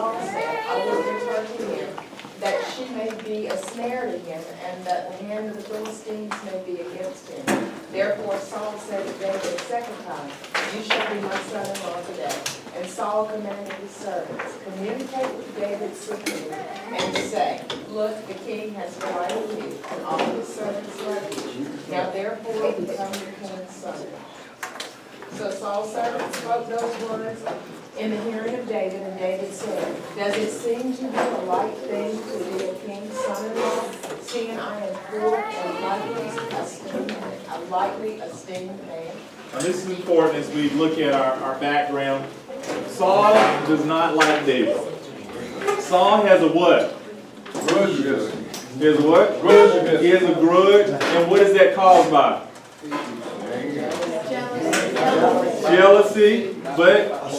Saul said, I will give her to him, that she may be a snare to him, and that the hand of the Philistines may be against him. Therefore Saul said to David a second time, you shall be my son-in-law today. And Saul commanded his servants, communicate with David secretly, and say, look, the king has delighted you, and all his servants love you. Now therefore become the king's son-in-law. So Saul's servants spoke those words in the hearing of David, and David said, does it seem to you a light thing to be a king's son-in-law, seeing I am poor and lightly esteemed man? Now this is important as we look at our background. Saul does not like David. Saul has a what? Grudge. He has a what? Grudge. He has a grudge. And what is that caused by? Jealousy, but a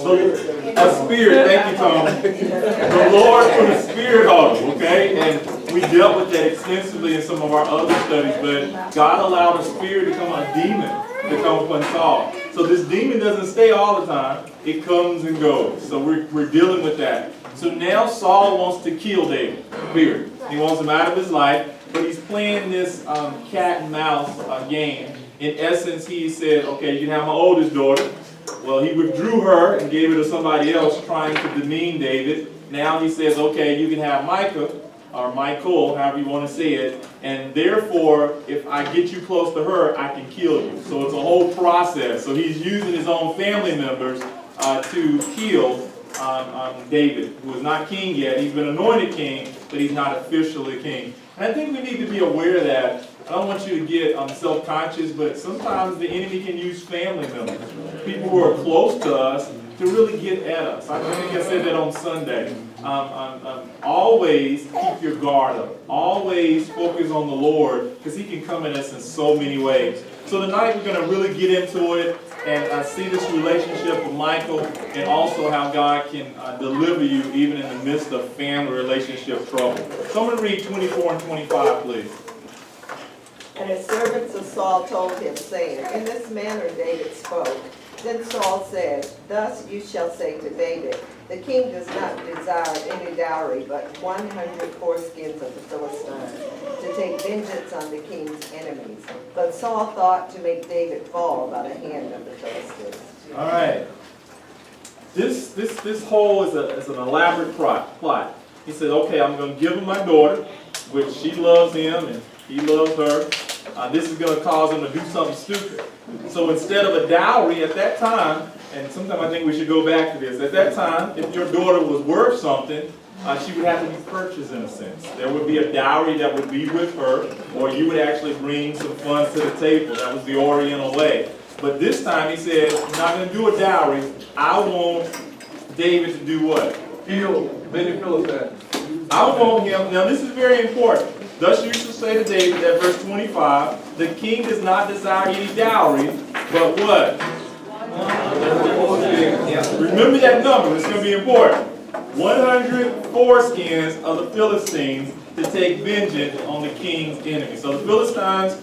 spirit. Thank you, Tom. The Lord put a spirit on him, okay? And we dealt with that extensively in some of our other studies, but God allowed a spirit to come, a demon to come upon Saul. So this demon doesn't stay all the time. It comes and goes. So we're dealing with that. So now Saul wants to kill David, period. He wants him out of his life, but he's playing this cat and mouse game. In essence, he said, okay, you can have my oldest daughter. Well, he withdrew her and gave it to somebody else trying to demean David. Now he says, okay, you can have Micah, or Michael, however you want to say it, and therefore, if I get you close to her, I can kill you. So it's a whole process. So he's using his own family members to kill David, who is not king yet. He's been anointed king, but he's not officially king. And I think we need to be aware of that. I don't want you to get self-conscious, but sometimes the enemy can use family members, people who are close to us, to really get at us. I think I said that on Sunday. Always keep your guard up. Always focus on the Lord, because he can come at us in so many ways. So tonight we're going to really get into it and see this relationship with Michael, and also how God can deliver you even in the midst of family relationship trouble. So I'm going to read 24 and 25, please. And his servants of Saul told him, saying, in this manner David spoke. Then Saul said, thus you shall say to David, the king does not desire any dowry, but 100 foreskins of the Philistines, to take vengeance on the king's enemies. But Saul thought to make David fall by the hand of the Philistines. All right. This whole is an elaborate plot. He said, okay, I'm going to give him my daughter, which she loves him and he loves her. This is going to cause him to do something stupid. So instead of a dowry at that time, and sometimes I think we should go back to this, at that time, if your daughter was worth something, she would have to be purchased in a sense. There would be a dowry that would be with her, or you would actually bring some funds to the table. That was the Oriental way. But this time he said, I'm not going to do a dowry. I want David to do what? Kill many Philistines. I want him, now this is very important. Thus you shall say to David, at verse 25, the king does not desire any dowry, but what? Remember that number, it's going to be important. 100 foreskins of the Philistines to take vengeance on the king's enemy. So the Philistines,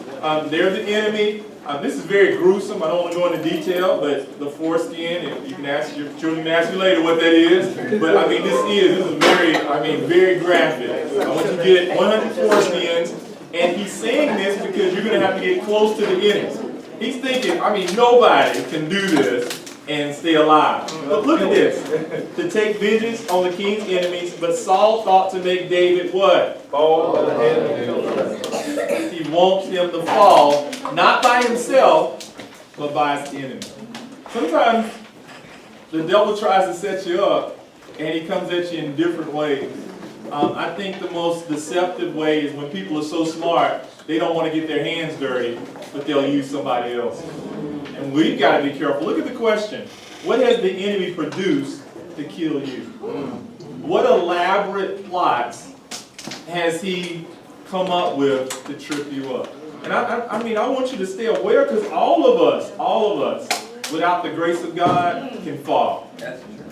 they're the enemy. This is very gruesome. I don't want to go into detail, but the foreskin, and you can ask your children to ask you later what that is. But I mean, this is very graphic. I want you to get 100 foreskins, and he's saying this because you're going to have to get close to the enemies. He's thinking, nobody can do this and stay alive. But look at this. To take vengeance on the king's enemies, but Saul thought to make David what? Fall by the hand of the Philistines. He wants him to fall, not by himself, but by his enemy. Sometimes the devil tries to set you up, and he comes at you in different ways. I think the most deceptive way is when people are so smart, they don't want to get their hands dirty, but they'll use somebody else. And we've got to be careful. Look at the question. What has the enemy produced to kill you? What elaborate plots has he come up with to trip you up? And I want you to stay aware, because all of us, without the grace of God, can fall.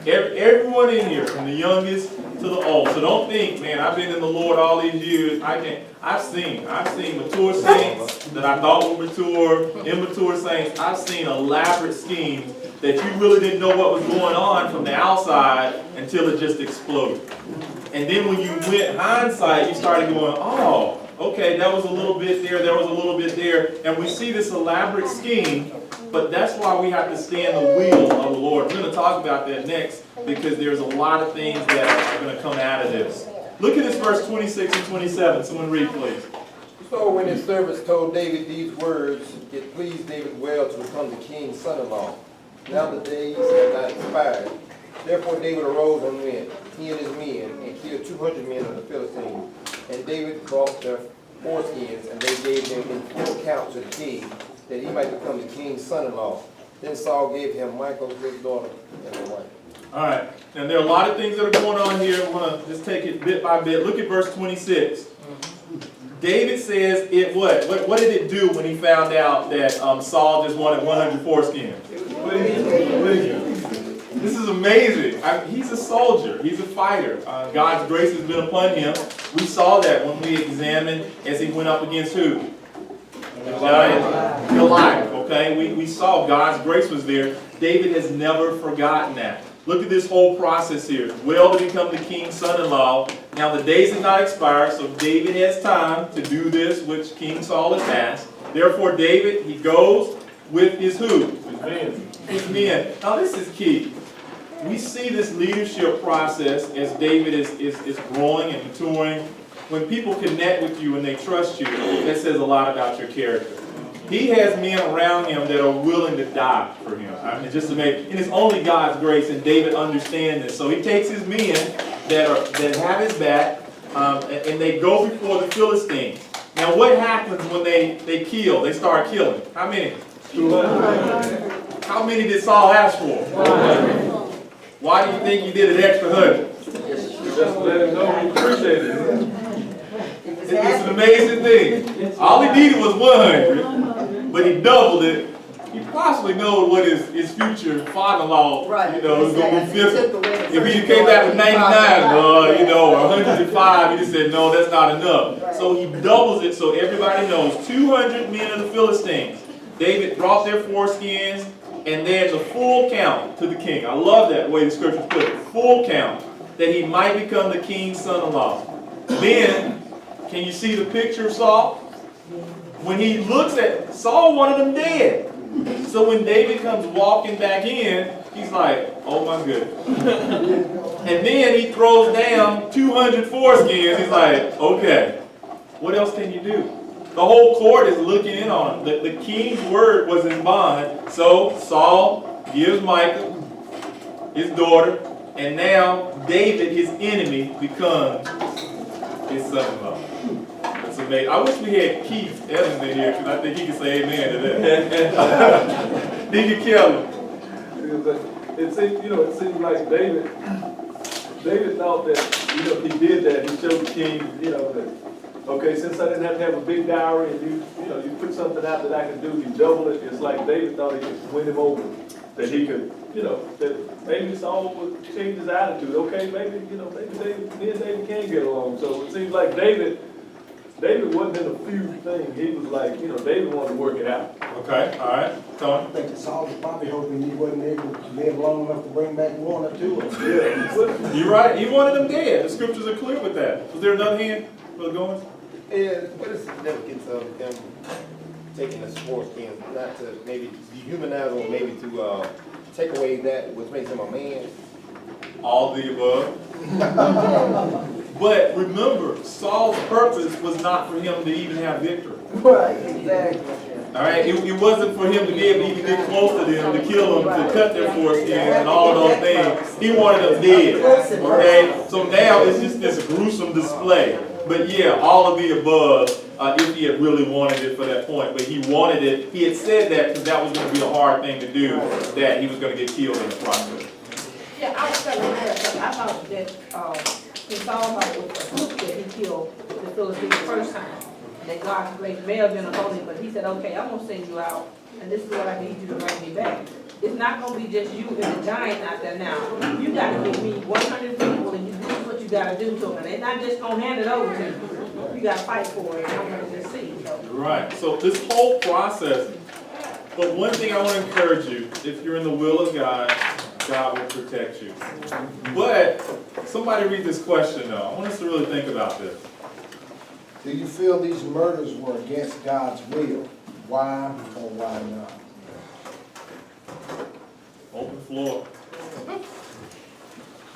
Everyone in here, from the youngest to the old. So don't think, man, I've been in the Lord all these years. I've seen mature saints that I thought were mature, immature saints. I've seen elaborate schemes that you really didn't know what was going on from the outside until it just exploded. And then when you went hindsight, you started going, oh, okay, that was a little bit there was a little bit there. And we see this elaborate scheme, but that's why we have to stay in the wheel of the Lord. We're going to talk about that next, because there's a lot of things that are going to come out of this. Look at this verse 26 and 27. Someone read, please. So when his servants told David these words, it pleased David well to become the king's son-in-law. Now the days had not expired. Therefore David arose and went, he and his men, and killed 200 men of the Philistines. And David brought their foreskins, and they gave them in full account to the king, that he might become the king's son-in-law. Then Saul gave him Michal, his daughter, and her wife. All right. Now, there are a lot of things that are going on here. We're going to just take it bit by bit. Look at verse 26. David says it what? What did it do when he found out that Saul just wanted 100 foreskins? This is amazing. He's a soldier. He's a fighter. God's grace has been upon him. We saw that when we examined as he went up against who? Goliath. Okay? We saw God's grace was there. David has never forgotten that. Look at this whole process here. Well, to become the king's son-in-law. Now the days have not expired, so David has time to do this, which King Saul has asked. Therefore, David, he goes with his who? His men. Now this is key. We see this leadership process as David is growing and maturing. When people connect with you and they trust you, that says a lot about your character. He has men around him that are willing to die for him. I mean, just amazing. And it's only God's grace, and David understands this. So he takes his men that have his back, and they go before the Philistines. Now, what happens when they kill? They start killing. How many? 200. How many did Saul ask for? 100. Why do you think he did an extra 100? Just to let him know we appreciate it. It's an amazing thing. All he needed was 100, but he doubled it. He possibly knows what his future father-in-law, is going to be 50. If he came back with 99, or 105, he just said, no, that's not enough. So he doubles it so everybody knows. 200 men of the Philistines. David brought their foreskins, and there's a full count to the king. I love that way the scriptures put it. Full count, that he might become the king's son-in-law. Then, can you see the picture of Saul? When he looks at Saul, wanted him dead. So when David comes walking back in, he's like, oh my goodness. And then he throws down 200 foreskins. He's like, okay, what else can you do? The whole court is looking in on him. The king's word was his bond. So Saul gives Michal, his daughter, and now David, his enemy, becomes his son-in-law. That's amazing. I wish we had Keith Evans in here, because I think he could say amen to that. Deacon Kelly. It seems like David thought that, he did that. He showed the king, that, okay, since I didn't have to have a big dowry and you put something out that I could do, you double it. It's like David thought he could win him over, that he could, that maybe Saul would change his attitude. Okay, maybe me and David can get along. So it seems like David wasn't in a feud thing. He was like, David wanted to work it out. Okay, all right. Tony? I think that Saul was probably hoping he wasn't able to live long enough to bring back one or two. Yeah. You're right. He wanted them dead. The scriptures are clear with that. Was there another hand? Brother Goins? And what is the significance of them taking the foreskin, not to maybe dehumanize or maybe to take away that which makes him a man? All the above. But remember, Saul's purpose was not for him to even have victory. Right, exactly. All right, it wasn't for him to be able to even get close to them, to kill them, to cut their foreskins and all of those things. He wanted them dead. Okay, so now it's just this gruesome display. But yeah, all of the above, if he had really wanted it for that point. But he wanted it. He had said that because that was going to be a hard thing to do, that he was going to get killed in the process. Yeah, I was saying that, I thought that he saw how it was a fluke that he killed the Philistines the first time. That God's grace may have been a holy, but he said, okay, I'm gonna send you out, and this is what I need you to bring me back. It's not gonna be just you and the giant out there now. You gotta give me 100 people, and this is what you gotta do to them. And they're not just gonna hand it over to you. You gotta fight for it, and I'm gonna just see. So. Right. So this whole process, But one thing I want to encourage you, if you're in the will of God, God will protect you. But somebody read this question though. I want us to really think about this. Do you feel these murders were against God's will? Why or why not? Open floor.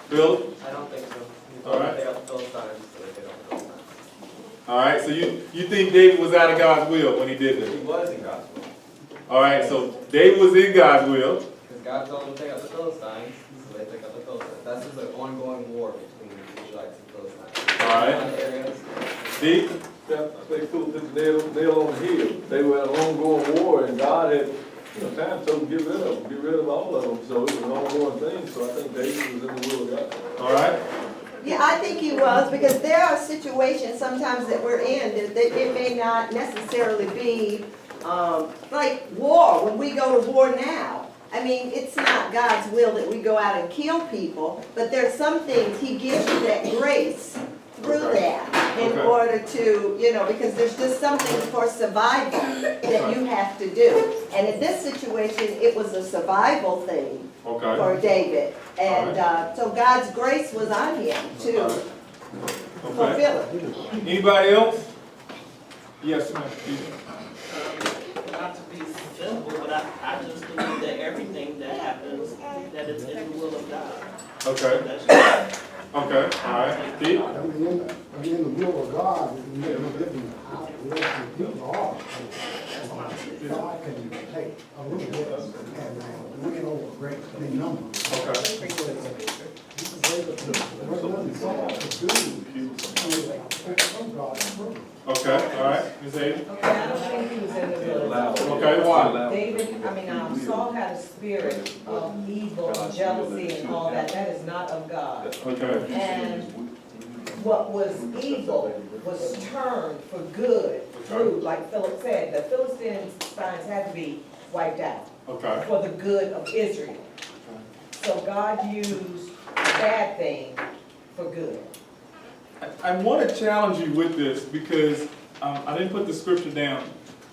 Bill? I don't think so. All right. They got the Philistines, so they don't Philistines. All right, so you think David was out of God's will when he did He this? was in God's will. All right, so David was in God's will. Because God told him to take out the Philistines, so they took out the Philistines. That's just an ongoing war between the Israelites and Philistines. All right. Other areas, Deep? They put the nail on the head. They were in an ongoing war, and God had, time told them to get rid of all of them. So it was an ongoing thing. So I think David was in the will of God. All right. Yeah, I think he was, because there are situations sometimes that we're in that it may not necessarily be, like war, when we go to war now. I mean, it's not God's will that we go out and kill people, but there's some things he gives you that grace through that in Okay. order to, because there's just something for survival that you have to do. And in this situation, it was a survival thing Okay. for David. And so God's grace was on him to Okay. fulfill it. Anybody else? Yes, ma'am. Not to be simple, but I just believe that everything that happens, that it's in the will of God. Okay. That's just, Okay. All right. Deep? I mean, in the will of God, we live in how people are. God can take a little bit and win over a great big number. Okay. Okay. All right. Ms. Ada? Okay, I don't think he was in the will of God. Okay. Why? David, Saul had a spirit of evil, jealousy, and all that. That is not of God. Okay. And what was evil was turned for good through, like Philip said, the Philistines had to be wiped out Okay. for the good of Israel. So God used a bad thing for good. I want to challenge you with this because I didn't put the scripture down,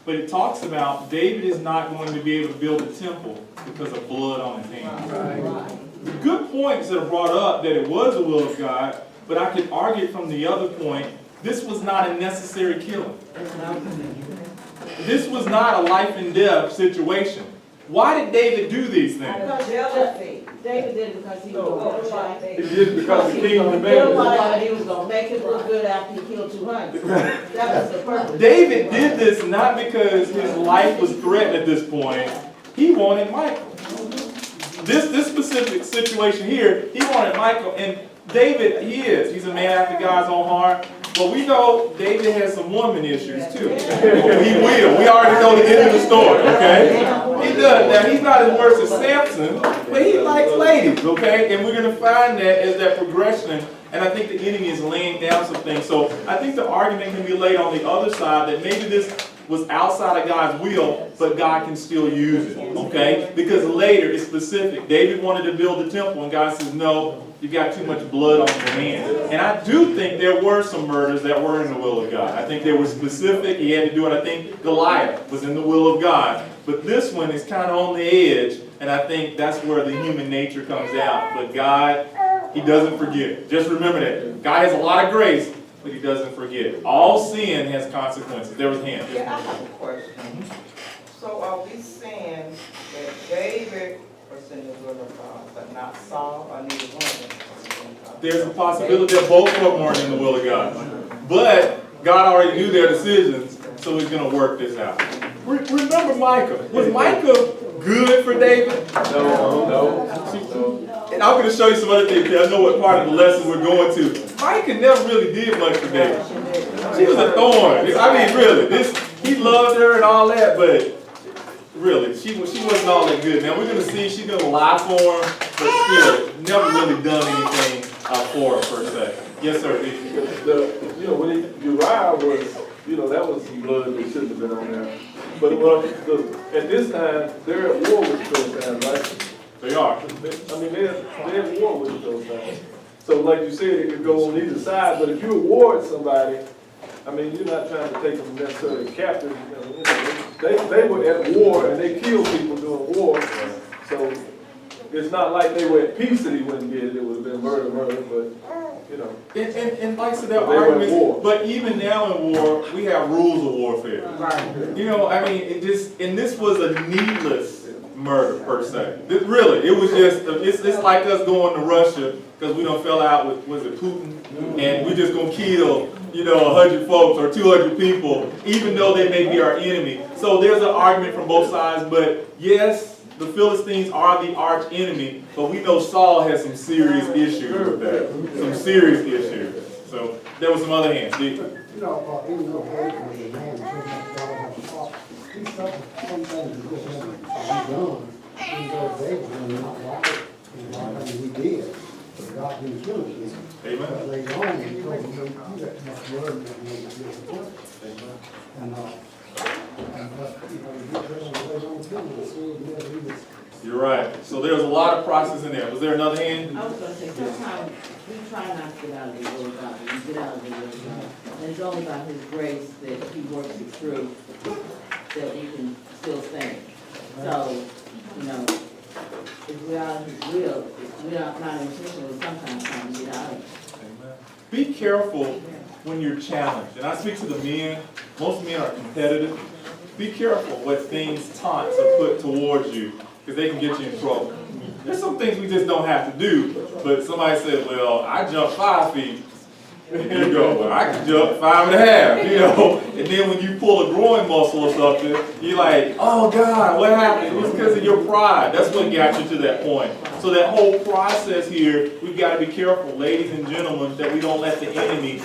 but it talks about David is not going to be able to build a temple because of blood on his hands. Right. Good points that are brought up that it was the will of God, but I could argue from the other point, this was not a necessary killing. This was not a life and death situation. Why did David do these things? Out of jealousy. David did it because he was No. gonna He did it because the king kill demanded one it. and he was gonna make it look good after he killed 200. That was the purpose. David did this not because his life was threatened at this point. He wanted Michael. This specific situation here, he wanted Michael. And David, he's a man after God's own heart. But we know David has some woman issues too. He will. We already know the end of the story, okay? He does. Now, he's not as worse as Samson, but he likes ladies, okay? And we're going to find that as that progression. And I think the enemy is laying down some things. So I think the argument can be laid on the other side that maybe this was outside of God's will, but God can still use it, okay? Because later it's specific. David wanted to build the temple, and God says, no, you got too much blood on your hands. And I do think there were some murders that were in the will of God. I think they were specific. He had to do it. I think Goliath was in the will of God. But this one is kind of on the edge, and I think that's where the human nature comes out. But God, He doesn't forget. Just remember that. God has a lot of grace, but He doesn't forget. All sin has consequences. There was a hand. Yeah, I have a question. So are we saying that David was in the will of God, but not Saul, or neither one of them was in the will of God? There's a possibility that both of them weren't in the will of God. But God already knew their decisions, so He's going to work this out. Remember Micah. Was Micah good for David? No. And I'm going to show you some other things because I know what part of the lesson we're going to. Micah never really did much for David. She was a thorn. I mean, really. He loved her and all that, but really, she wasn't all that good. Now, we're going to see she's going to lie for him, but still, never really done anything for her, per se. Yes, sir. When Uriah was, that was some blood that shouldn't have been on there. But at this time, they're at war with the Philistines, right? They are. I mean, they're at war with the Philistines. So like you said, it could go on either side, but if you award somebody, I mean, you're not trying to take them necessarily captive, they were at war and they killed people during war. So it's not like they were at peace that he wouldn't get it. It would have been murder, but, you know. And like I said, there But are they were in arguments, war. but even now in war, we have rules of warfare. You know, I mean, and this was a needless murder per se. Really, it was just, it's like us going to Russia because we done fell out with, was it Putin? And we just gonna kill, 100 folks or 200 people, even though they may be our enemy. So there's an argument from both sides, but yes, the Philistines are the arch enemy, but we know Saul has some serious issues with that. Some serious issues. So there was some other hands. Even though David was a man, he suffered some things that just haven't been done, even though David was not right, and he did, but God didn't kill him. Amen. But later on, he told him, you got much word that made it difficult. You're right. So there's a lot of process in there. Was there another hand? I was gonna say, sometimes we try not to get out of the will of God, but we get out of the will of God. And it's only by His grace that He works it through, that we can still stand. So, if we're out of His will, if we're not intentionally sometimes trying to get out of it. Be careful when you're challenged. And I speak to the men. Most men are competitive. Be careful what things, taunts are put towards you, because they can get you in trouble. There's some things we just don't have to do, but somebody said, well, I jumped 5 feet. You go, well, I can jump 5.5, and then when you pull a groin muscle or something, you're like, oh God, what happened? It was because of your pride. That's what got you to that point. So that whole process here, we've got to be careful, ladies and gentlemen, that we don't let the enemy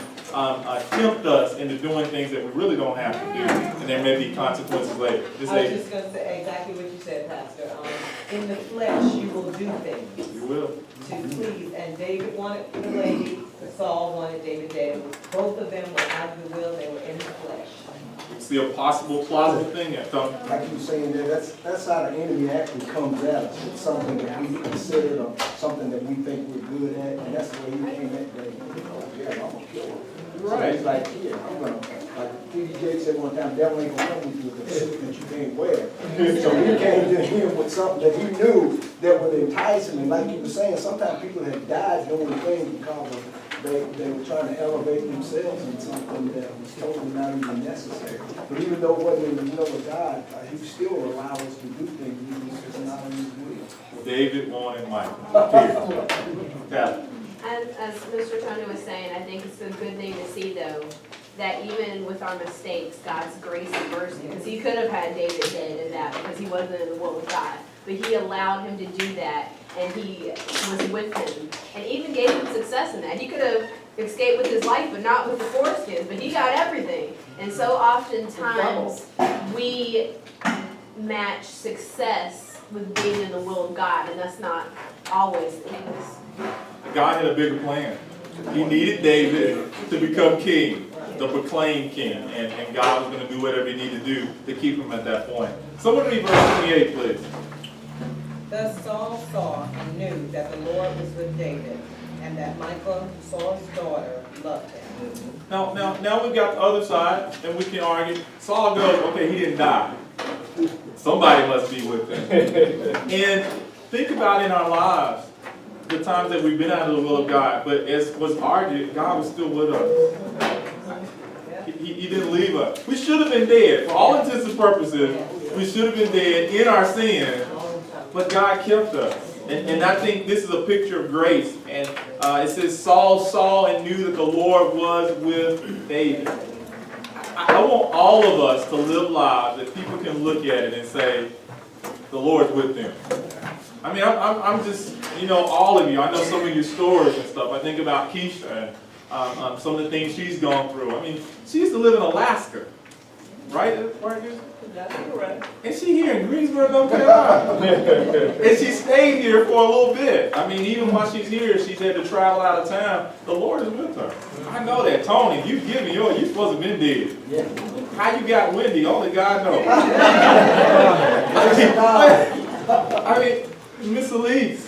tempt us into doing things that we really don't have to do, and there may be consequences later. I was just going to say exactly what you said, Pastor. In the flesh, you will do things. You will. To please, and David wanted the lady, Saul wanted David dead. Both of them were out of the will, they were in the flesh. See a possible plausible thing at some. Like you were saying there, that's how the enemy actually comes at us. It's something that we consider or something that we think we're good at, and that's the way you came at David. Yeah, I'm gonna kill him. Right. So he's like, yeah, I'm gonna, like T.D. Jakes said one time, devil ain't gonna come with you with a suit that you can't wear. So we came to him with something that he knew that would entice him, and like you were saying, sometimes people have died doing things because of they were trying to elevate themselves in something that was totally not even necessary. But even though it wasn't in the will of God, he still allowed us to do things even if it's not in his will. David wanted Michael. Yeah. As Mr. Tony was saying, I think it's a good thing to see, though, that even with our mistakes, God's grace and mercy, because he could have had David dead in that because he wasn't in the will of God, but he allowed him to do that, and he was with him, and even gave him success in that. He could have escaped with his life, but not with the foreskins, but he got everything. And so oftentimes, we match success with being in the will of God, and that's not always the case. God had a bigger plan. He needed David to become king, the proclaimed king, and God was going to do whatever he needed to do to keep him at that point. Someone read verse 28, please. Thus Saul saw and knew that the Lord was with David, and that Michal, Saul's daughter, loved him. Now we've got the other side, and we can argue. Saul goes, okay, he didn't die. Somebody must be with him. And think about in our lives, the times that we've been out of the will of God, but as was argued, God was still with us. He didn't leave us. We should have been dead. For all intents and purposes, we should have been dead in our sin, but God kept us. And I think this is a picture of grace. And it says, Saul saw and knew that the Lord was with David. I want all of us to live lives that people can look at it and say, the Lord's with them. I mean, I'm just, all of you, I know some of your stories and stuff. I think about Keisha and some of the things she's gone through. I mean, she used to live in Alaska, right? That's correct. And she here in Greensboro, North Carolina. And she stayed here for a little bit. I mean, even while she's here, she's had to travel out of town. The Lord is with her. I know that. Tony, you give me yours. You supposed to have been dead. Yeah. How you got windy? Only God knows. I mean, Miss Elise,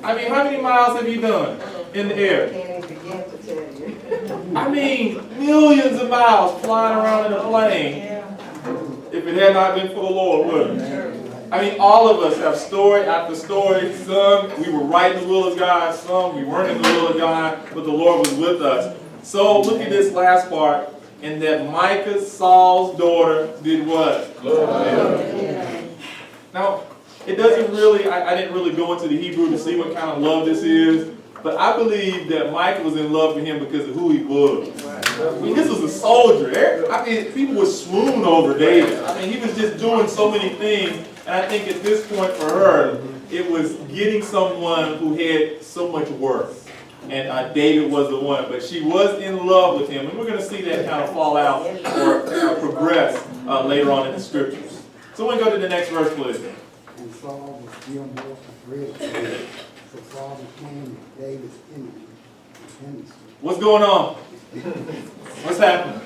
I mean, how many miles have you done in the air? Can't even begin to tell you. I mean, millions of miles flying around in a plane. If it had not been for the Lord, would it? I mean, all of us have story after story. Some, we were right in the will of God. Some, we weren't in the will of God, but the Lord was with us. So look at this last part. And that Micah, Saul's daughter, did what? Love him. Now, it doesn't really, I didn't really go into the Hebrew to see what kind of love this is. But I believe that Micah was in love with him because of who he was. I mean, this was a soldier. I mean, people would swoon over David. I mean, he was just doing so many things. And I think at this point for her, it was getting someone who had so much worth. And David was the one. But she was in love with him. And we're going to see that kind of fall out or progress later on in the scriptures. So we're going to go to the next verse, please. And Saul was still more afraid. So Saul became David's enemy. What's going on? What's happening?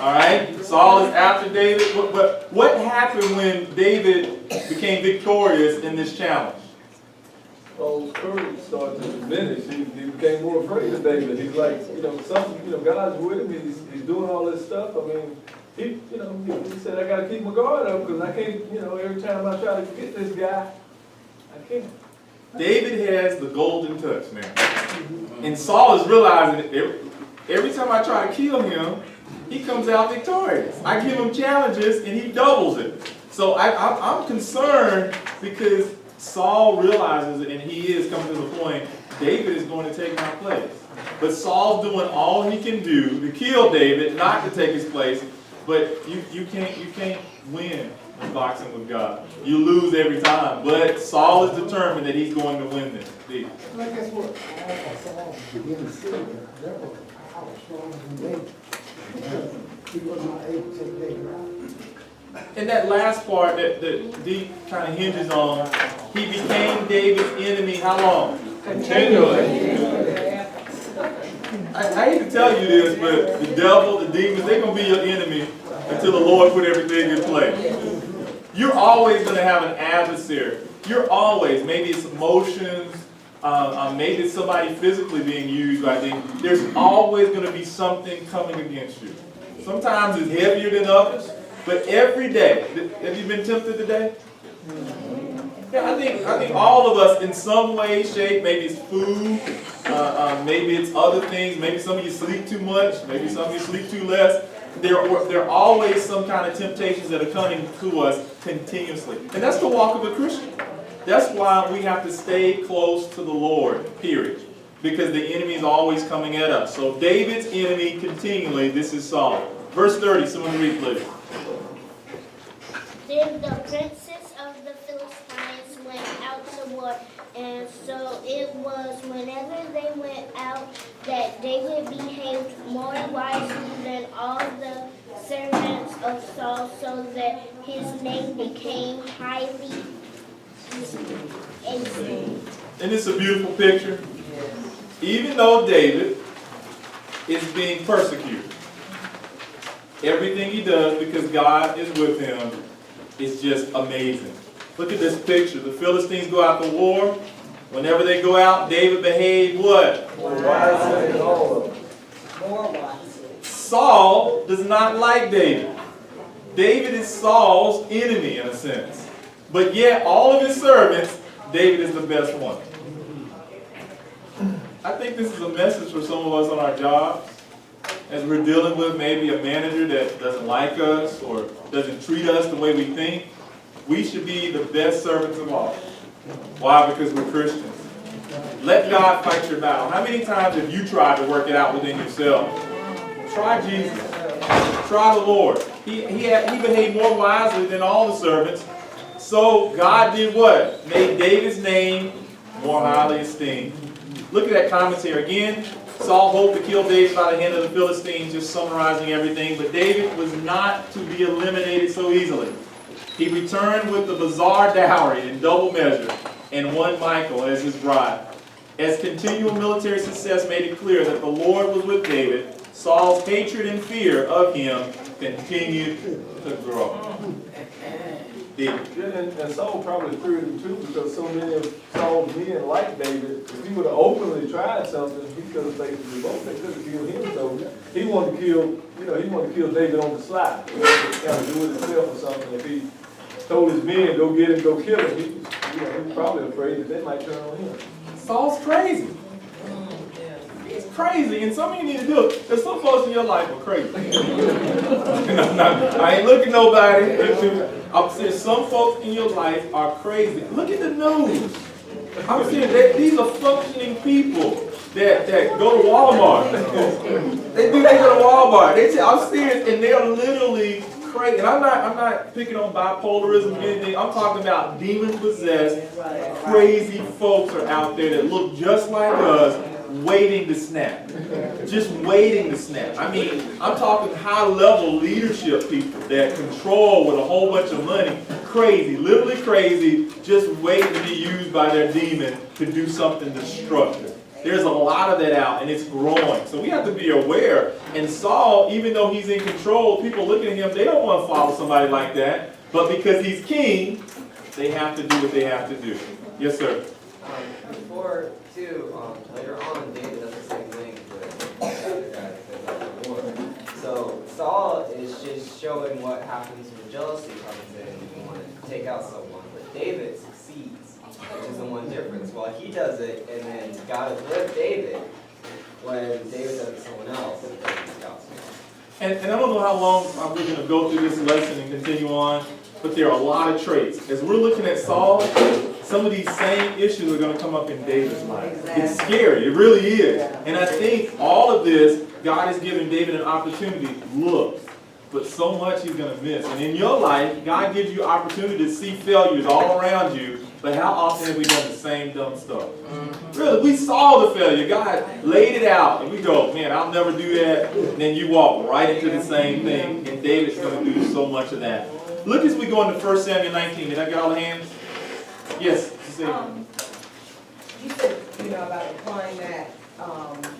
All right, Saul is after David. But what happened when David became victorious in this challenge? Saul's courage started to diminish. He became more afraid of David. He's like, God's with him. He's doing all this stuff. I mean, he said, I got to keep my guard up because I can't, every time I try to get this guy, I can't. David has the golden touch now. And Saul is realizing that every time I try to kill him, he comes out victorious. I give him challenges and he doubles it. So I'm concerned because Saul realizes it and he is coming to the point, David is going to take my place. But Saul's doing all he can do to kill David, not to take his place. But you can't win in boxing with God. You lose every time. But Saul is determined that he's going to win this. Well, guess what? Saul began to see that there was power stronger than David. He was not able to take David out. And that last part that Deep kind of hinges on, he became David's enemy how long? Continually. I hate to tell you this, but the devil, the demons, they're going to be your enemy until the Lord put everything in place. You're always going to have an adversary. You're always, maybe it's emotions, maybe it's somebody physically being used by demons. There's always going to be something coming against you. Sometimes it's heavier than others, but every day. Have you been tempted today? Yeah, I think all of us in some way, shape, maybe it's food, maybe it's other things, maybe some of you sleep too much, maybe some of you sleep too less. There are always some kind of temptations that are coming to us continuously. And that's the walk of a Christian. That's why we have to stay close to the Lord, period. Because the enemy is always coming at us. So David's enemy continually, this is Saul. Verse 30, someone read please. Then the princes of the Philistines went out to war, and so it was whenever they went out that David behaved more wisely than all the servants of Saul, so that his name became highly esteemed. And it's a beautiful picture. Even though David is being persecuted, everything he does because God is with him is just amazing. Look at this picture. The Philistines go out to war. Whenever they go out, David behaved what? More wisely than all of them. More wisely. Saul does not like David. David is Saul's enemy in a sense. But yet, all of his servants, David is the best one. I think this is a message for some of us on our jobs. As we're dealing with maybe a manager that doesn't like us or doesn't treat us the way we think, we should be the best servants of all. Why? Because we're Christians. Let God fight your battle. How many times have you tried to work it out within yourself? Try Jesus. Try the Lord. He behaved more wisely than all the servants. So God did what? Made David's name more highly esteemed. Look at that commentary again. Saul hoped to kill David by the hand of the Philistines, just summarizing everything. But David was not to be eliminated so easily. He returned with the bizarre dowry in double measure and won Michal as his bride. As continual military success made it clear that the Lord was with David, Saul's hatred and fear of him continued to grow. Yeah, and Saul probably feared him too because so many of Saul's men liked David. If he would have openly tried something, he could have faced the revolt. They could have killed him. So he wanted to kill, you know, he wanted to kill David on the slide. He wanted to kind of do it himself or something. If he told his men, go get him, go kill him, he was, you know, he was probably afraid that they might turn on him. Saul's crazy. He's crazy, and some of you need to do it. There's some folks in your life are crazy. I ain't looking at nobody. I'm saying some folks in your life are crazy. Look at the news. I'm saying that these are functioning people that go to Walmart. They go to Walmart. I'm serious, and they're literally crazy. And I'm not picking on bipolarism or anything. I'm talking about demon-possessed, crazy folks are out there that look just like us, waiting to snap. Just waiting to snap. I mean, I'm talking high-level leadership people that control with a whole bunch of money. Crazy, literally crazy, just waiting to be used by their demon to do something destructive. There's a lot of that out, and it's growing. So we have to be aware. And Saul, even though he's in control, people looking at him, they don't want to follow somebody like that. But because he's king, they have to do what they have to do. Yes, sir. Before, too, later on, David does the same thing with the other guy that does the war. So Saul is just showing what happens when jealousy comes in and you want to take out someone. But David succeeds, which is the one difference. While he does it, and then God is with David, when David does it to someone else, it doesn't scout someone. And I don't know how long we're going to go through this lesson and continue on, but there are a lot of traits. As we're looking at Saul, some of these same issues are going to come up in David's life. It's scary. It really is. And I think all of this, God is giving David an opportunity. Look, but so much he's going to miss. And in your life, God gives you opportunity to see failures all around you. But how often have we done the same dumb stuff? Really, we saw the failure. God laid it out. And we go, man, I'll never do that. And then you walk right into the same thing. And David's going to do so much of that. Look as we go into 1 Samuel 19. Did I get all the hands? Yes. You said, about applying that,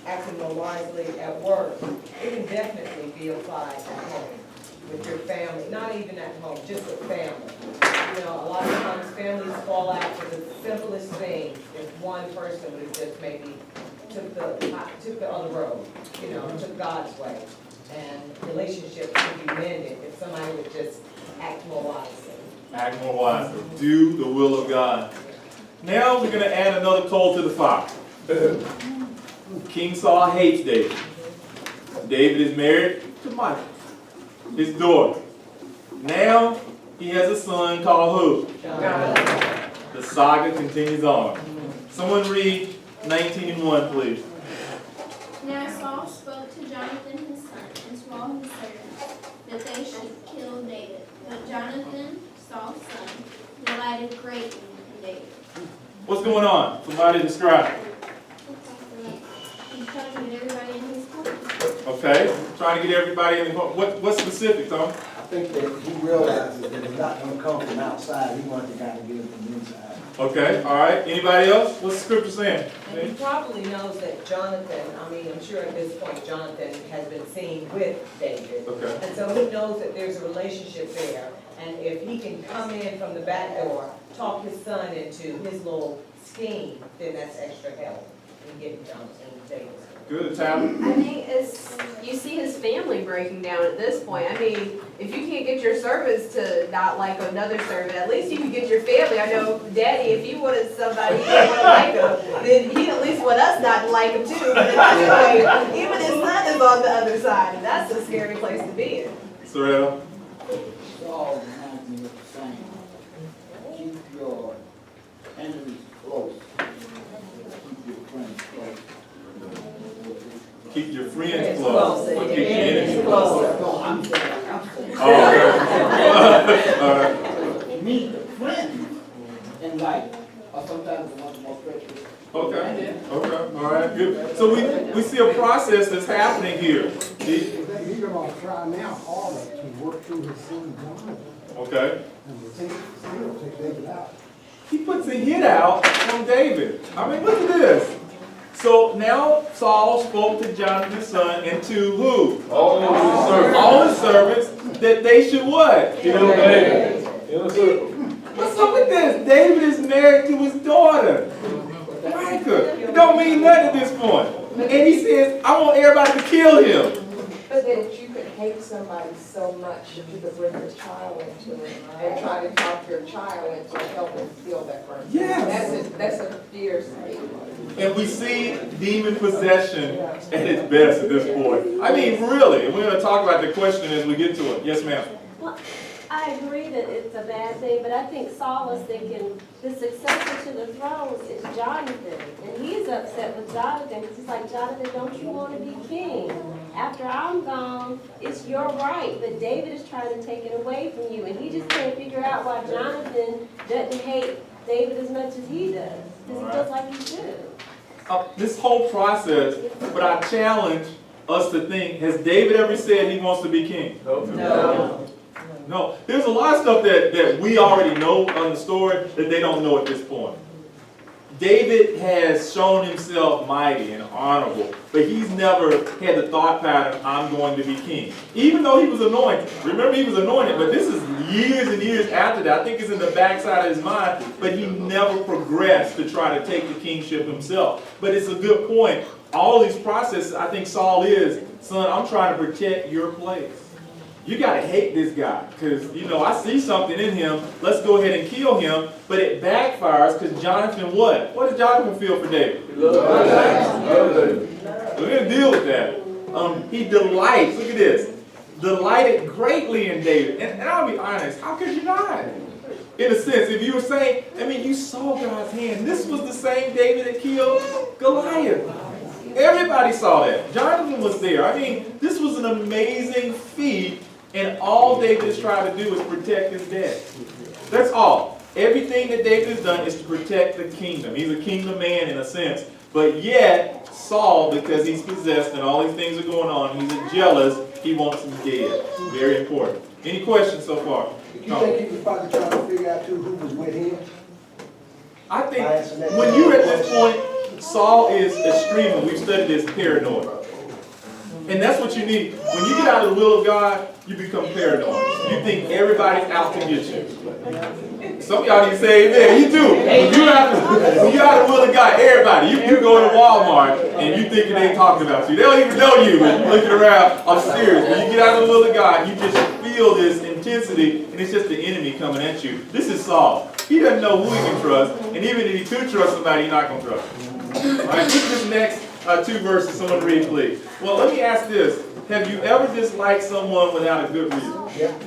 acting more wisely at work. It can definitely be applied at home with your family, not even at home, just with family. A lot of times families fall out for the simplest things if one person would have just maybe took the other road, took God's way. And relationships could be mended if somebody would just act more wisely. Act more wisely. Do the will of God. Now we're going to add another coal to the fire. King Saul hates David. David is married to Michal, his daughter. Now he has a son called who? Jonathan. The saga continues on. Someone read 19:1, please. Now Saul spoke to Jonathan his son and to all his servants that they should kill David. But Jonathan, Saul's son, delighted greatly in David. What's going on? Somebody describe. He's trying to get everybody in his home. Okay, trying to get everybody in the home. What specific, Tom? I think that he realizes that it's not going to come from outside. He wanted to kind of get it from inside. Okay, all right. Anybody else? What's the scripture saying? And he probably knows that Jonathan, I'm sure at this point Jonathan has been seen with David. Okay. And so he knows that there's a relationship there. And if he can come in from the back door, talk his son into his little scheme, then that's extra help in getting Jonathan and David. Good, Tyler. I think you see his family breaking down at this point. I mean, if you can't get your servants to not like another servant, at least you can get your family. I know Daddy, if he wanted somebody he didn't want to like him, then he at least want us not to like him too. But at this point, even his son is on the other side, and that's a scary place to be in. Sorrel. Saul reminds me of the saying, keep your enemies close, keep your friends close. Keep your friends close. Or keep your enemies close. No, I'm saying. All right. Meet friends in life are sometimes one of the most precious. Okay. Okay. All right. Good. So we see a process that's happening here. He's going to try now harder to work through his son Jonathan. Okay. And still take David out. He puts a hit out on David. I mean, look at this. So now Saul spoke to Jonathan's son and to who? All his servants that they should what? Kill David. What's up with this? David is married to his daughter. Michael. It don't mean nothing at this point. And he says, I want everybody to kill him. But that you could hate somebody so much that you could bring your child into it and try to talk your child into helping kill that person. Yes. That's a fierce hate. And we see demon possession at its best at this point. I mean, really. And we're going to talk about the question as we get to it. Yes, ma'am. Well, I agree that it's a bad thing, but I think Saul was thinking the successor to the throne is Jonathan. And he's upset with Jonathan because he's like, Jonathan, don't you want to be king? After I'm gone, it's your right. But David is trying to take it away from you. And he just can't figure out why Jonathan doesn't hate David as much as he does. Because he feels like he should. This whole process, but I challenge us to think, has David ever said he wants to be king? No. No. There's a lot of stuff that we already know on the story that they don't know at this point. David has shown himself mighty and honorable, but he's never had the thought pattern, I'm going to be king. Even though he was anointed. Remember, he was anointed, but this is years and years after that. I think it's in the backside of his mind, but he never progressed to try to take the kingship himself. But it's a good point. All these processes, I think Saul is, son, I'm trying to protect your place. You got to hate this guy because, you know, I see something in him. Let's go ahead and kill him. But it backfires because Jonathan what? What does Jonathan feel for David? He loves David. We're going to deal with that. He delights. Look at this. Delighted greatly in David. And I'll be honest, how could you not? In a sense, if you were saying, I mean, you saw God's hand. This was the same David that killed Goliath. Everybody saw that. Jonathan was there. I mean, this was an amazing feat. And all David is trying to do is protect his dad. That's all. Everything that David has done is to protect the kingdom. He's a kingdom man in a sense. But yet, Saul, because he's possessed and all these things are going on, he's jealous, he wants him dead. Very important. Any questions so far? You think he was probably trying to figure out too who was with him? I think when you're at this point, Saul is extremely, we've studied this, paranoid. And that's what you need. When you get out of the will of God, you become paranoid. You think everybody's out to get you. Some of y'all need to say amen. You do. When you're out of the will of God, everybody. You go to Walmart and you thinking they talking about you. They don't even know you, but you're looking around. I'm serious. When you get out of the will of God, you just feel this intensity, and it's just the enemy coming at you. This is Saul. He doesn't know who he can trust, and even if he could trust somebody, he's not going to trust him. All right, look at this next two verses. Someone read, please. Well, let me ask this. Have you ever disliked someone without a good reason?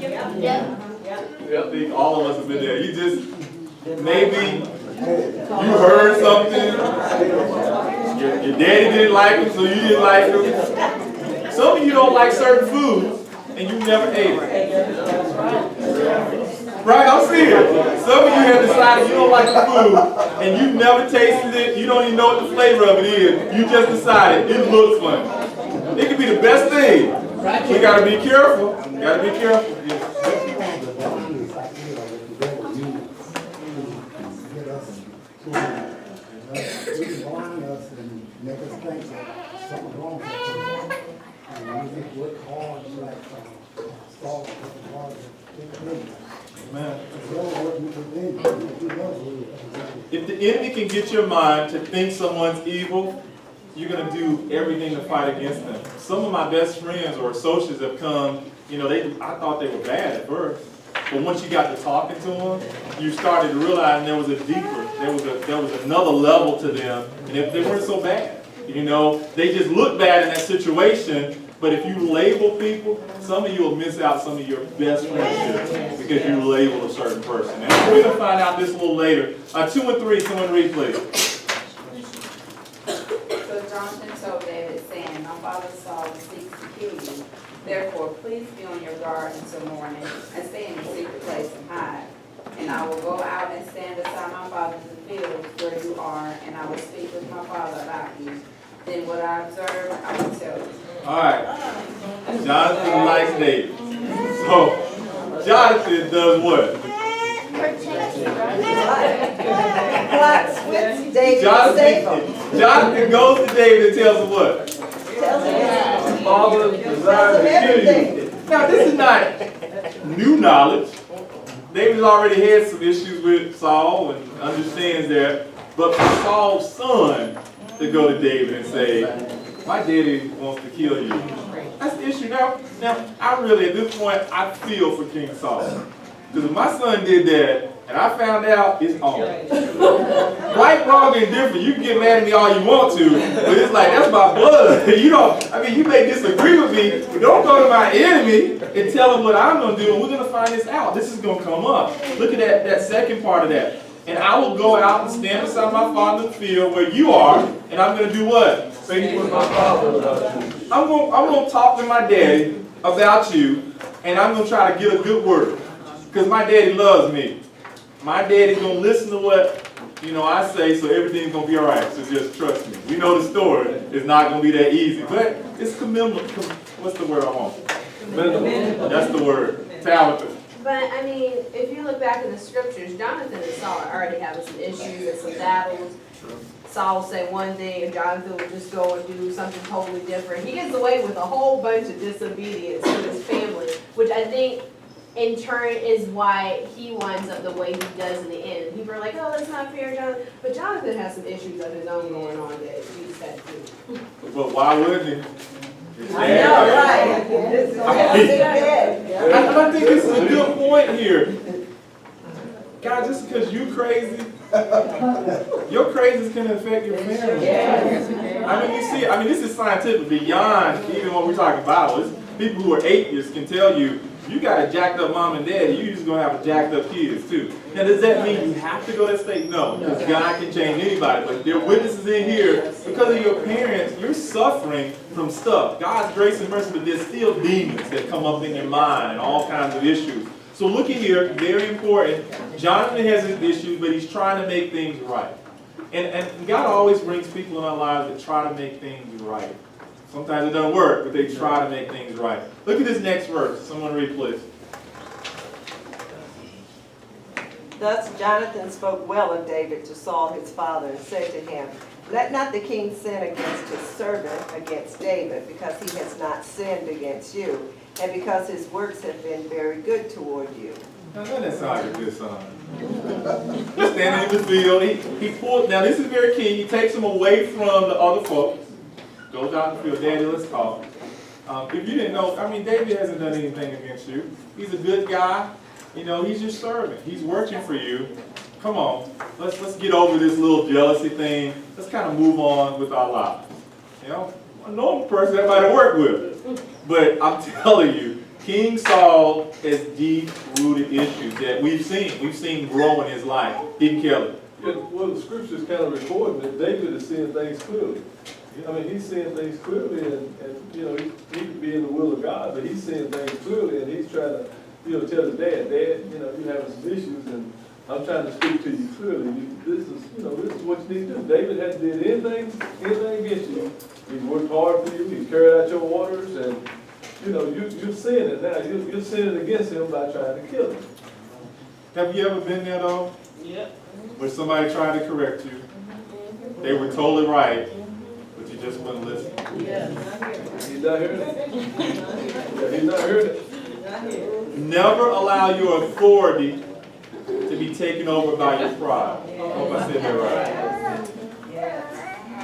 Yeah. I think all of us have been there. You just, maybe you heard something. Your daddy didn't like him, so you didn't like him. Some of you don't like certain foods, and you never ate it. Right? I'm serious. Some of you have decided you don't like the food, and you've never tasted it. You don't even know what the flavor of it is. You just decided it looks funny. It could be the best thing. We got to be careful. Got to be careful. If the enemy can get your mind to think someone's evil, you're going to do everything to fight against them. Some of my best friends or associates have come, you know, I thought they were bad at first. But once you got to talking to them, you started to realize there was a deeper, there was another level to them, and they weren't so bad. You know, they just look bad in that situation, but if you label people, some of you will miss out some of your best friendships because you labeled a certain person. And we're going to find out this a little later. 2 and 3, someone read, please. So Jonathan told David, saying, my father Saul seeks to kill you. Therefore, please be on your guard until morning, and stay in a secret place and hide. And I will go out and stand beside my father in the field where you are, and I will speak with my father about you. Then what I observe, I will tell you. All right. Jonathan likes David. So, Jonathan does what? Jonathan goes to David and tells him what? Father desires to kill you. Now, this is not new knowledge. David's already had some issues with Saul and understands that. But for Saul's son to go to David and say, my daddy wants to kill you, that's issue now. Now, I really, at this point, I feel for King Saul. Because if my son did that, and I found out, it's on. Right, wrong, and different. You can get mad at me all you want to, but it's like, that's my blood. You don't, I mean, you may disagree with me, but don't go to my enemy and tell him what I'm going to do, and we're going to find this out. This is going to come up. Look at that second part of that. And I will go out and stand beside my father in the field where you are, and I'm going to do what? Speak with my father about you. I'm going to talk to my daddy about you, and I'm going to try to get a good word. Because my daddy loves me. My daddy's going to listen to what, I say, so everything's going to be all right. So just trust me. We know the story. It's not going to be that easy. But it's what's the word I want? That's the word. Talented. But I mean, if you look back in the scriptures, Jonathan and Saul are already having some issues and some battles. Saul will say one thing and Jonathan will just go and do something totally different. He gets away with a whole bunch of disobedience to his family, which I think in turn is why he winds up the way he does in the end. People are like, oh, that's not fair, Jonathan. But Jonathan has some issues of his own going on that he's got to do. But why wouldn't he? I know, right? I think this is a good point here. God, just because you crazy, your crazies can affect your family. I mean, this is scientific beyond even when we're talking Bible. It's people who are atheists can tell you, you got a jacked up mom and daddy, you're just going to have a jacked up kids too. Now, does that mean you have to go to that state? No, because God can change anybody. But there are witnesses in here, because of your parents, you're suffering from stuff. God's grace and mercy, but there's still demons that come up in your mind and all kinds of issues. So look at here, very important. Jonathan has his issues, but he's trying to make things right. And God always brings people in our lives that try to make things right. Sometimes it doesn't work, but they try to make things right. Look at this next verse. Someone read, please. Thus Jonathan spoke well of David to Saul his father, and said to him, let not the king sin against his servant, against David, because he has not sinned against you, and because his works have been very good toward you. Now, that sounds like a good son. He's standing in the field. He pulled. Now, this is very key. He takes him away from the other folks. Goes out in the field. Daddy, let's talk. If you didn't know, I mean, David hasn't done anything against you. He's a good guy. He's your servant. He's working for you. Come on. Let's get over this little jealousy thing. Let's kind of move on with our lives. A normal person that might work with. But I'm telling you, King Saul has deep-rooted issues that we've seen grow in his life. He can kill it. Well, the scriptures kind of recording that David is seeing things clearly. I mean, he's seeing things clearly, and he could be in the will of God, but he's seeing things clearly, and he's trying to, tell his dad, you're having some issues, and I'm trying to speak to you clearly. This is what you need to do. David hasn't did anything against you. He's worked hard for you. He's carried out your orders, and you're seeing it now. You're sinning against him by trying to kill him. Have you ever been there though? Yeah. Where somebody tried to correct you, they were totally right, but you just wouldn't listen. Yeah. He's not hearing it. Yeah, he's not hearing it. Never allow your authority to be taken over by your pride. I hope I said that right.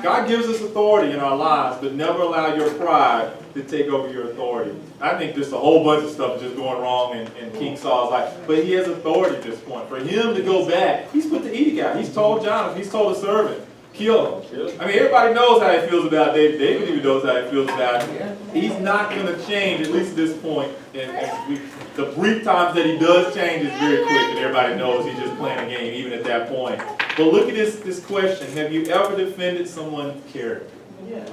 God gives us authority in our lives, but never allow your pride to take over your authority. I think there's a whole bunch of stuff just going wrong in King Saul's life, but he has authority at this point. For him to go back, he's put the edict out. He's told Jonathan, he's told a servant, kill him. I mean, everybody knows how he feels about David. David even knows how he feels about him. He's not going to change, at least at this point. The brief times that he does change is very quick, and everybody knows he's just playing a game, even at that point. But look at this question. Have you ever defended someone's character? Yeah.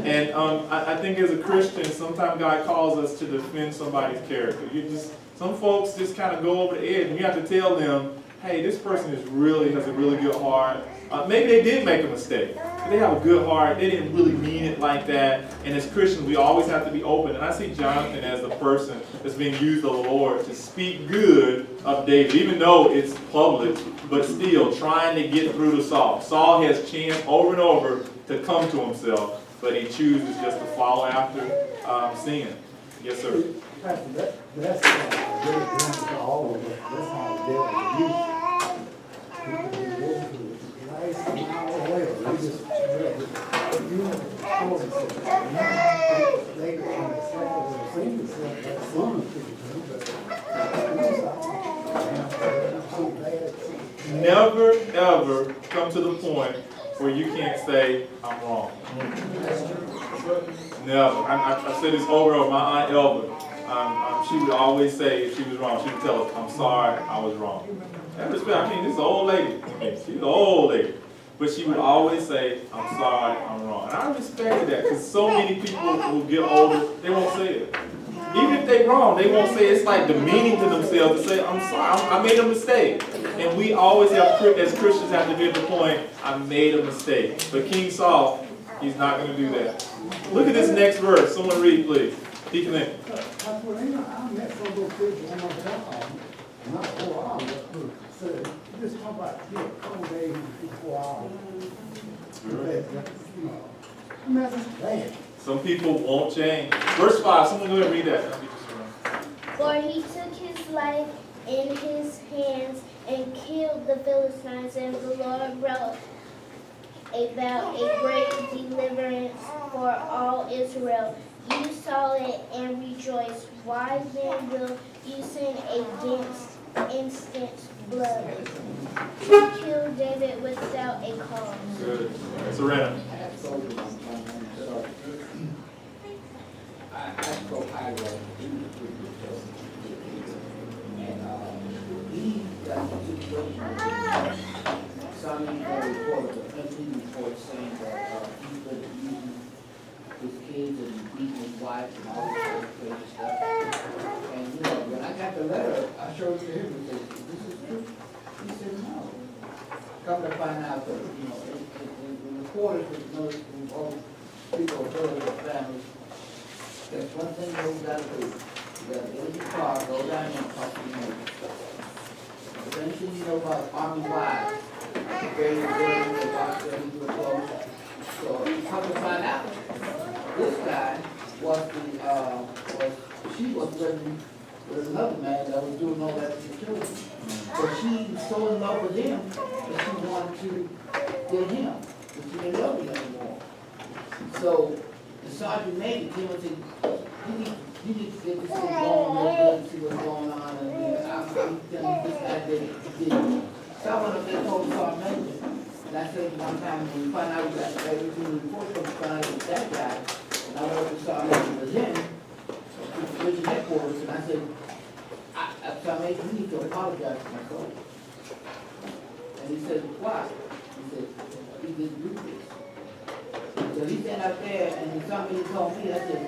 And I think as a Christian, sometimes God calls us to defend somebody's character. Some folks just kind of go over the edge, and you have to tell them, hey, this person has a really good heart. Maybe they did make a mistake, but they have a good heart. They didn't really mean it like that. And as Christians, we always have to be open. And I see Jonathan as the person that's being used of the Lord to speak good of David, even though it's public, but still trying to get through to Saul. Saul has chance over and over to come to himself, but he chooses just to follow after sin. Yes, sir. Pastor, that's a great example to all of us. That's how it dealt with you. Nice and all the way. We just, you David and the Saul were saying themselves that son couldn't do, but Never, ever come to the point where you can't say, I'm wrong. Never. I've said this over and over. My Aunt Elva, she would always say if she was wrong, she would tell us, I'm sorry, I was wrong. And respect, I mean, this is an old lady. She's an old lady. But she would always say, I'm sorry, I'm wrong. And I respected that because so many people who get older, they won't say it. Even if they're wrong, they won't say it. It's like demeaning to themselves to say, I'm sorry, I made a mistake. And we always have, as Christians, have to be at the point, I made a mistake. But King Saul, he's not going to do that. Look at this next verse. Someone read, please. Deacon Nick. I met some of those people on my job, not 4 hours, but said, just talk about, a couple days, 4 hours. I mean, that's bad. Some people won't change. Verse 5, someone go ahead and read that. For he took his life in his hands and killed the Philistines, and the Lord brought about a great deliverance for all Israel. You saw it and rejoiced. Why then will you sin against instant blood? You killed David without a cause. Good. Serena. I spoke highly of him. He was a pretty good person. And he got the situation. Some report, the country report saying that he's been abusing his kids and beating his wife and all this other crazy stuff. And you know, when I got the letter, I showed it to him and said, "This is true." He said, "No." Come to find out that, you know, the reporters with those all people heard of the family. That's one thing you gotta do. You gotta get in your car, go down there and talk to your neighbors. If anything you know about Army wives, very good, the doctor, he was close. So you come to find out, this guy was she was living with another man that was doing all that to the children. But she was so in love with him that she wanted to get him, but she didn't love him anymore. So the sergeant major came and said, you need to get this thing going, and see what's going on, and I'm telling you this guy did. So I went up there and told the sergeant major, and I said one time when we found out we got everything in the report, we found out it was that guy, and I went up to the sergeant major was him, to the division headquarters, and I said, sergeant major, you need to apologize to my son. And he said, why? He said, he didn't do this. So he stand up there and somebody told me, I said,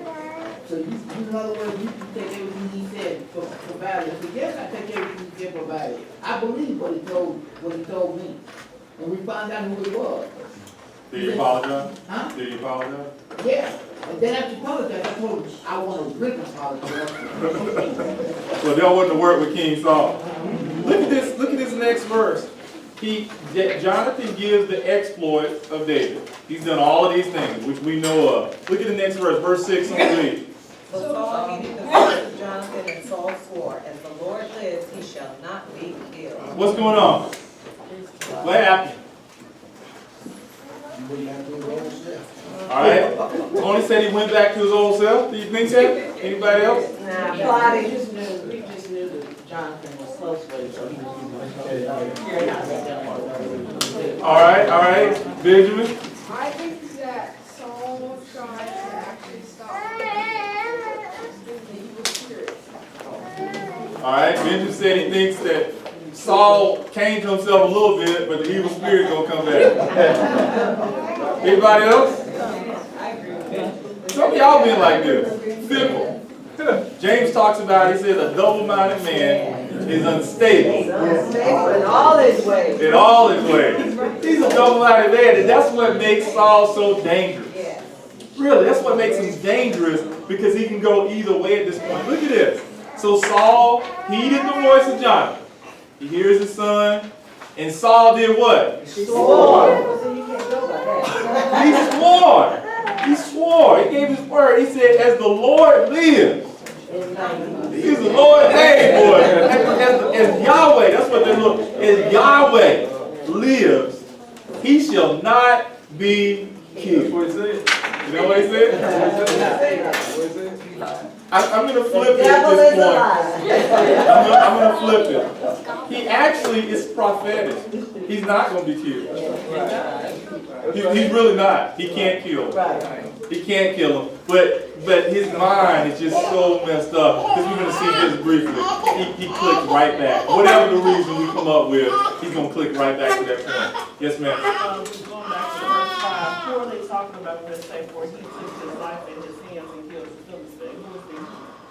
so you, in other words, you take everything he said for value. I said, yes, I take everything he said for value. I believe what he told me. And we found out who it was. Did you apologize? Huh? Did you apologize? Yeah. And then after he apologized, I told him, I want a written apology. So that wasn't work with King Saul. Look at this next verse. Jonathan gives the exploit of David. He's done all of these things, which we know of. Look at the next verse, verse 6 on the read. So Saul heeded the voice of Jonathan, and Saul swore, as the Lord lives, he shall not be killed. What's going on? What happened? All right. Tony said he went back to his old self. Do you think so? Anybody else? Nah, We just knew that Jonathan was close with him, so he was All right. Benjamin? I think that Saul was trying to actually stop the evil spirit. All right. Benjamin said he thinks that Saul came to himself a little bit, but the evil spirit gonna come back. Anybody else? Some of y'all been like this. Fickle. James talks about, he says, a double-minded man is unstable. in all his ways. In all his ways. He's a double-minded man, and that's what makes Saul so dangerous. Yes. Really, that's what makes him dangerous, because he can go either way at this point. Look at this. So Saul heeded the voice of Jonathan. He hears his son, and Saul did what? He swore. So you can't go by that. He swore. He swore. He gave his word. He said, as the Lord lives. He's the Lord's name, boy. As Yahweh, that's what they look. As Yahweh lives, he shall not be killed. That's what he said. You know what he said? I'm gonna flip it at Devil this is a point. lie. I'm gonna flip it. He actually is prophetic. He's not gonna be killed. He's really not. He can't kill him. Right. He can't kill him. But his mind is just so messed up. Because we're gonna see this briefly. He clicks right back. Whatever the reason we come up with, he's gonna click right back to that point. Yes, ma'am. Going back to verse 5, who are they talking about when they say, for he took his life in his hands and killed the Philistine? Who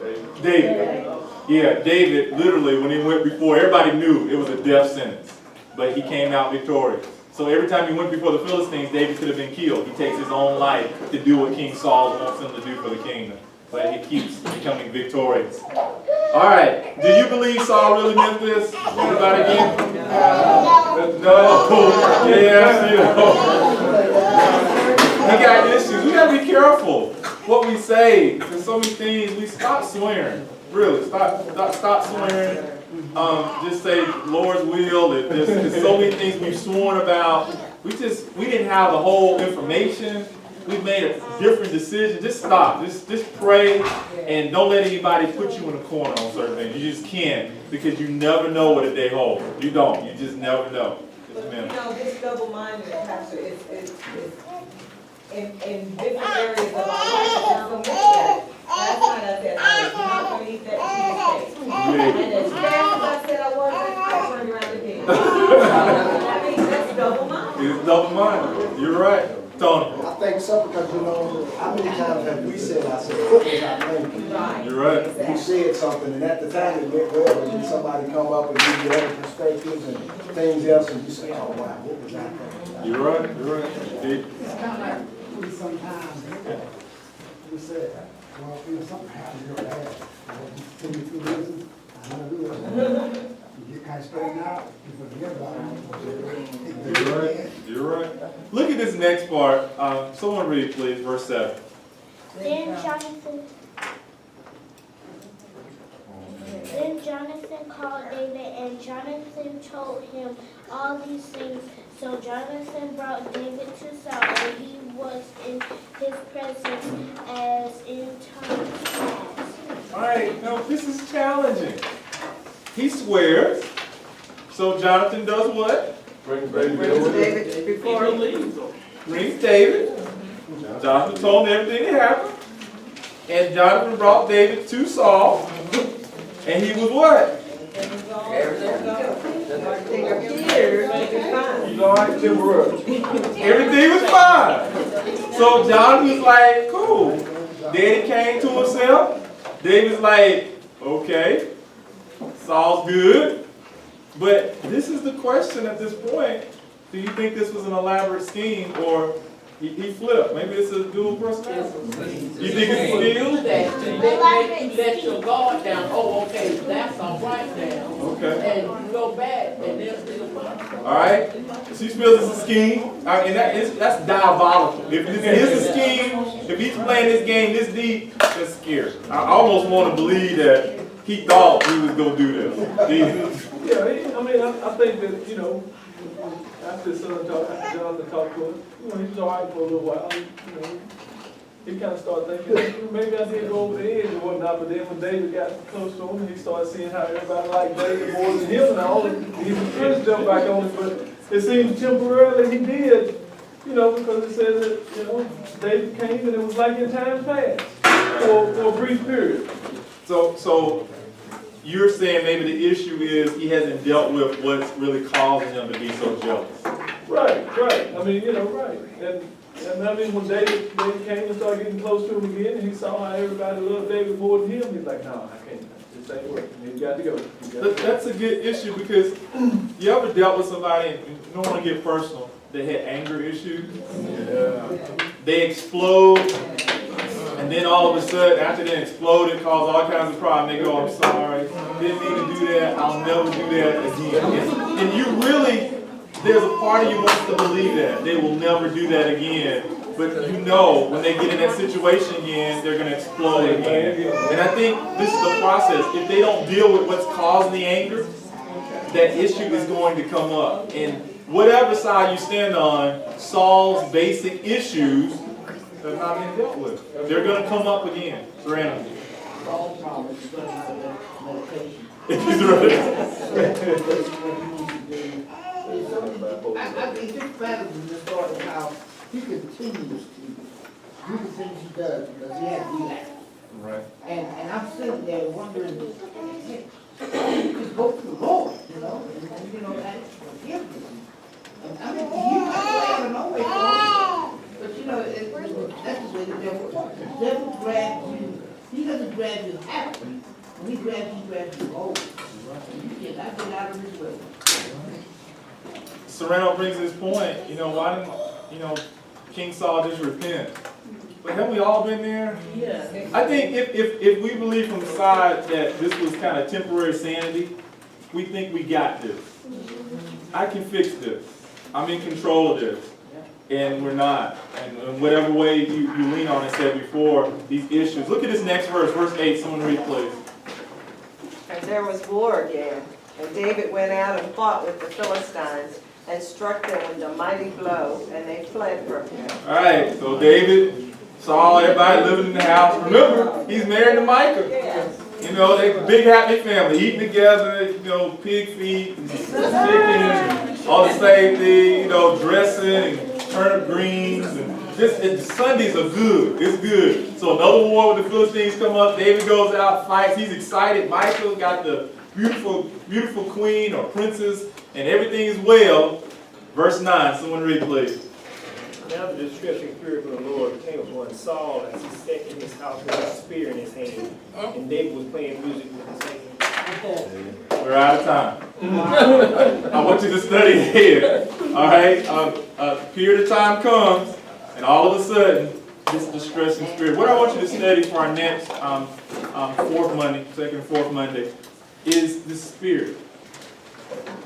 is he? David. Yeah, David, literally, when he went before, everybody knew it was a death sentence. But he came out victorious. So every time he went before the Philistines, David could have been killed. He takes his own life to do what King Saul wants him to do for the kingdom. But he keeps becoming victorious. All right. Do you believe Saul really meant this? Anybody again? No. Yes, you know. We got issues. We got to be careful what we say. There's so many things. We stop swearing. Really, stop swearing. Just say Lord's will. There's so many things we've sworn about. We didn't have the whole information. We've made a different decision. Just stop. Just pray, and don't let anybody put you in a corner on certain things. You just can't, because you never know what a day holds. You don't. You just never know. But you know, this double-minded, Pastor, is in different areas of our life. There's so much that last night I said I was not going to eat that cheesecake. And as fast as I said I wasn't, I turned around and did. I mean, that's double-minded. It's double-minded. You're right. Tony. I think so, because you know, how many times have we said, I said, quit without thinking. You're right. You said something, and at the time it went well, and then somebody come up and give you other perspectives and things else, and you say, oh, wow, what was that? You're right. You're right. It's kind of like we sometimes, we said, well, you know, something happened real bad. Tell me through reason, I don't do it. You get kind of straightened out, you forget about it. You're right. You're right. Look at this next part. Someone read, please, verse 7. Then Jonathan called David, and Jonathan told him all these things. So Jonathan brought David to Saul, and he was in his presence as in times past. All right. Now, this is challenging. He swears. So Jonathan does what? Brings David before him. Brings David. Jonathan told him everything that happened. And Jonathan brought David to Saul. And he was what? He's all right temporarily. Everything was fine. So Jonathan was like, cool. Daddy came to himself. David's like, okay. Saul's good. But this is the question at this point. Do you think this was an elaborate scheme, or he flipped? Maybe it's a dual personality. You think it's a scheme? Do that to make you let your guard down. Oh, okay, that's all right now. Okay. And you go back, and they're still fine. All right. She feels it's a scheme. All right, and that's diabolical. If this is a scheme, if he's playing this game this deep, that's scary. I almost want to believe that he thought he was going to do this. Yeah, I think that, you know, after Jonathan talked to him, you know, he was all right for a little while. You know, he kind of started thinking, maybe I did go over the edge or whatnot, but then when David got close to him, he started seeing how everybody liked David more than him, and all he was trying to jump back on it, but it seemed temporarily he did, you know, because it says that, you know, David came and it was like in time past, for a brief period. So you're saying maybe the issue is he hasn't dealt with what's really causing him to be so jealous. Right. I mean, you know, right. And I mean, when David came and started getting close to him again, and he saw how everybody loved David more than him, he's like, no, I can't. This ain't working. He's got to go. That's a good issue, because you ever dealt with somebody, and you don't want to get personal, that had anger issues? Yeah. They explode, and then all of a sudden, after they explode, it causes all kinds of problems. They go, I'm sorry, didn't mean to do that, I'll never do that again. And you really, there's a part of you wants to believe that. They will never do that again. But you know, when they get in that situation again, they're going to explode again. And I think this is the process. If they don't deal with what's causing the anger, that issue is going to come up. And whatever side you stand on, Saul's basic issues have not been dealt with. They're gonna come up again, randomly. All problems, but meditation. He's right. I think it's fascinating this story of how he continues to do the things he does because he has to relax. Right. And I'm sitting there wondering, hey, just go to the Lord, you know, and you know, that forgive me. And I mean, you might go out of my way for it, but you know, that's the way the devil works. The devil grabs you, he doesn't grab you happy. When he grabs you old. You cannot get out of his way. Serrano brings this point, why didn't, King Saul just repent? But have we all been there? Yeah. I think if we believe from the side that this was kind of temporary sanity, we think we got this. I can fix this. I'm in control of this. And we're not. And in whatever way you lean on and said before, these issues. Look at this next verse, verse 8. Someone read, please. And there was war again, and David went out and fought with the Philistines, and struck them with a mighty blow, and they fled from him. All right, so David saw everybody living in the house. Remember, he's married to Micah. Yes. They big happy family, eating together, pig feet, chicken, all the same thing, dressing and turnip greens. And Sundays are good. It's good. So another war with the Philistines come up. David goes out, fights. He's excited. Michael got the beautiful queen or princess, and everything is well. Verse 9. Someone read, please. Now the distressing spirit of the Lord came upon Saul as he sat in his house with a spear in his hand, and David was playing music with his hand. We're out of time. I want you to study ahead. All right? A period of time comes, and all of a sudden, this distressing spirit. What I want you to study for our next second and fourth Monday, is the spirit.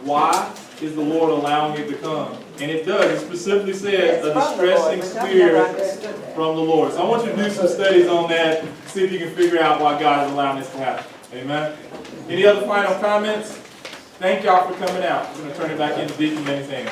Why is the Lord allowing it to come? And it does. It specifically says a distressing spirit from the Lord. So I want you to do some studies on that, see if you can figure out why God is allowing this to happen. Amen. Any other final comments? Thank y'all for coming out. I'm going to turn it back into Deacon Benny's hands.